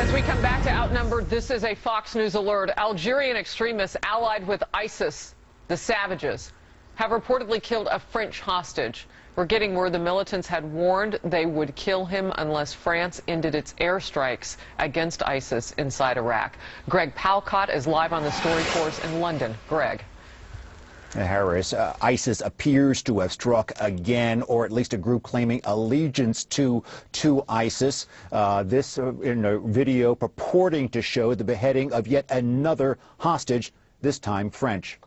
As we come back to Outnumbered, this is a Fox News alert. Algerian extremists allied with ISIS, the savages, have reportedly killed a French hostage. We're getting word the militants had warned they would kill him unless France ended its airstrikes against ISIS inside Iraq. Greg Palcott is live on the story for us in London. Greg. Harris, ISIS appears to have struck again, or at least a group claiming allegiance to ISIS. This in a video purporting to show the beheading of yet another hostage, this time French.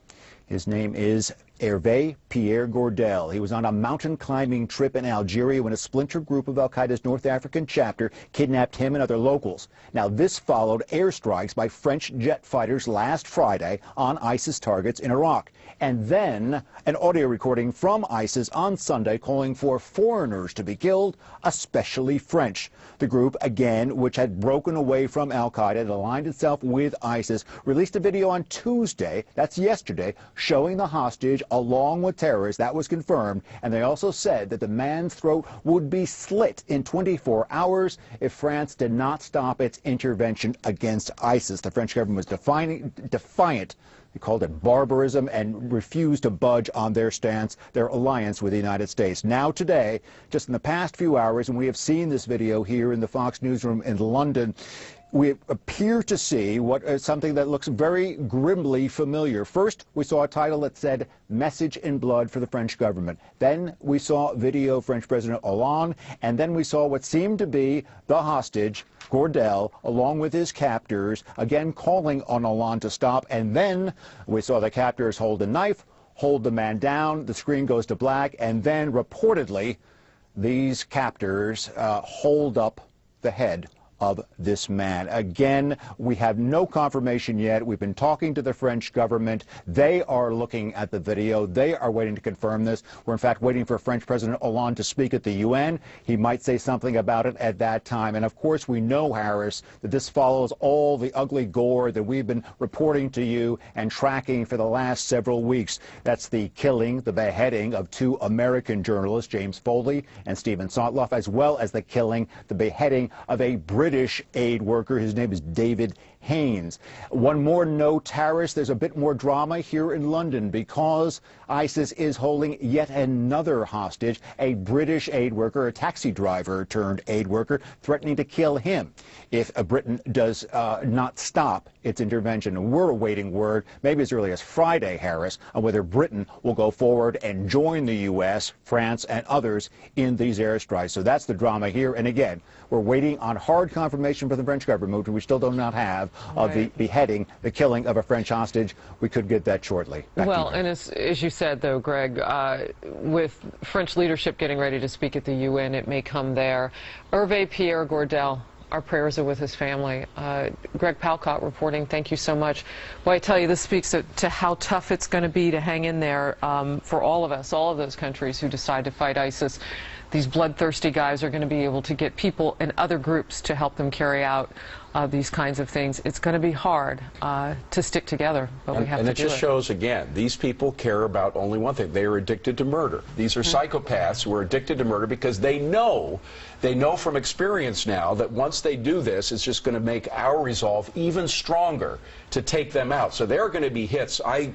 His name is Hervé Pierre Gordel. He was on a mountain climbing trip in Algeria when a splinter group of al-Qaeda's North African chapter kidnapped him and other locals. Now, this followed airstrikes by French jet fighters last Friday on ISIS targets in Iraq. And then an audio recording from ISIS on Sunday calling for foreigners to be killed, especially French. The group, again, which had broken away from al-Qaeda and aligned itself with ISIS, released a video on Tuesday, that's yesterday, showing the hostage along with terrorists. That was confirmed. And they also said that the man's throat would be slit in 24 hours if France did not stop its intervention against ISIS. The French government was defiant. They called it barbarism and refused to budge on their stance, their alliance with the United States. Now today, just in the past few hours, and we have seen this video here in the Fox newsroom in London, we appear to see what is something that looks very grimly familiar. First, we saw a title that said, "Message in Blood for the French government." Then we saw video of French President Hollande, and then we saw what seemed to be the hostage, Gordel, along with his captors, again calling on Hollande to stop. And then we saw the captors hold a knife, hold the man down, the screen goes to black, and then reportedly these captors hold up the head of this man. Again, we have no confirmation yet. We've been talking to the French government. They are looking at the video. They are waiting to confirm this. We're in fact waiting for French President Hollande to speak at the UN. He might say something about it at that time. And of course, we know, Harris, that this follows all the ugly gore that we've been reporting to you and tracking for the last several weeks. That's the killing, the beheading of two American journalists, James Foley and Stephen Sotloff, as well as the killing, the beheading of a British aid worker. His name is David Haynes. One more note, Harris, there's a bit more drama here in London because ISIS is holding yet another hostage, a British aid worker, a taxi driver turned aid worker, threatening to kill him if Britain does not stop its intervention. And we're awaiting word, maybe as early as Friday, Harris, on whether Britain will go forward and join the U.S., France, and others in these airstrikes. So that's the drama here. And again, we're waiting on hard confirmation from the French government, which we still do not have, of the beheading, the killing of a French hostage. We could get that shortly. Well, and as you said, though, Greg, with French leadership getting ready to speak at the UN, it may come there. Hervé Pierre Gordel, our prayers are with his family. Greg Palcott reporting. Thank you so much. Well, I tell you, this speaks to how tough it's going to be to hang in there for all of us, all of those countries who decide to fight ISIS. These bloodthirsty guys are going to be able to get people and other groups to help them carry out these kinds of things. It's going to be hard to stick together, but we have to do it. And it just shows, again, these people care about only one thing. They are addicted to murder. These are psychopaths who are addicted to murder because they know from experience now that once they do this, it's just going to make our resolve even stronger to take them out. So there are going to be hits. I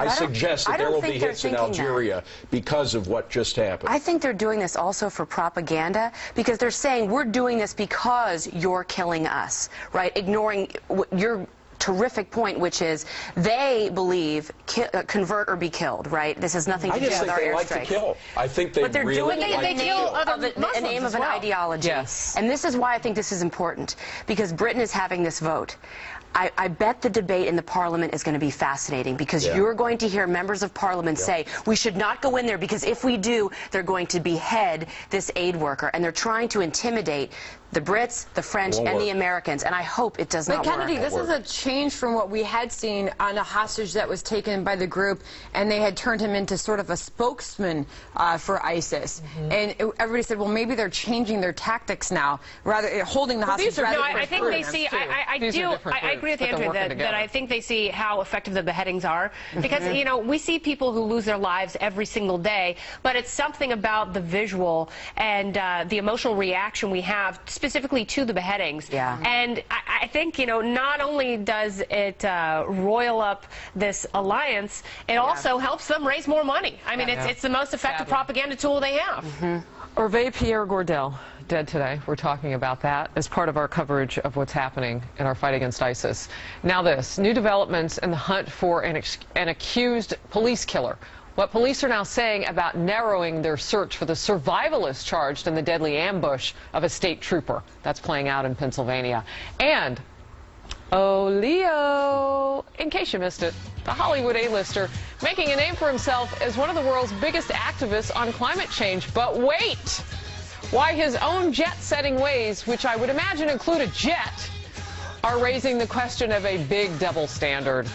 suggest that there will be hits in Algeria because of what just happened. I think they're doing this also for propaganda because they're saying we're doing this because you're killing us, right? Ignoring your terrific point, which is they believe convert or be killed, right? This has nothing to do with our airstrikes. I just think they like to kill. I think they really like to kill. They kill in the name of an ideology. Yes. And this is why I think this is important, because Britain is having this vote. I bet the debate in the Parliament is going to be fascinating because you're going to hear members of Parliament say we should not go in there because if we do, they're going to behead this aid worker. And they're trying to intimidate the Brits, the French, and the Americans. And I hope it does not work. But Kennedy, this is a change from what we had seen on a hostage that was taken by the group, and they had turned him into sort of a spokesman for ISIS. And everybody said, well, maybe they're changing their tactics now, rather holding the hostage. No, I think they see. I agree with Andrew that I think they see how effective the beheadings are because you know we see people who lose their lives every single day, but it's something about the visual and the emotional reaction we have specifically to the beheadings. Yeah. And I think, not only does it roil up this alliance, it also helps them raise more money. I mean, it's the most effective propaganda tool they have. Hervé Pierre Gordel, dead today. We're talking about that as part of our coverage of what's happening in our fight against ISIS. Now this, new developments in the hunt for an accused police killer. What police are now saying about narrowing their search for the survivalist charged in the deadly ambush of a state trooper. That's playing out in Pennsylvania. And, oh, Leo, in case you missed it, the Hollywood A-lister making a name for himself as one of the world's biggest activists on climate change. But wait! Why his own jet-setting ways, which I would imagine include a jet, are raising the question of a big double standard.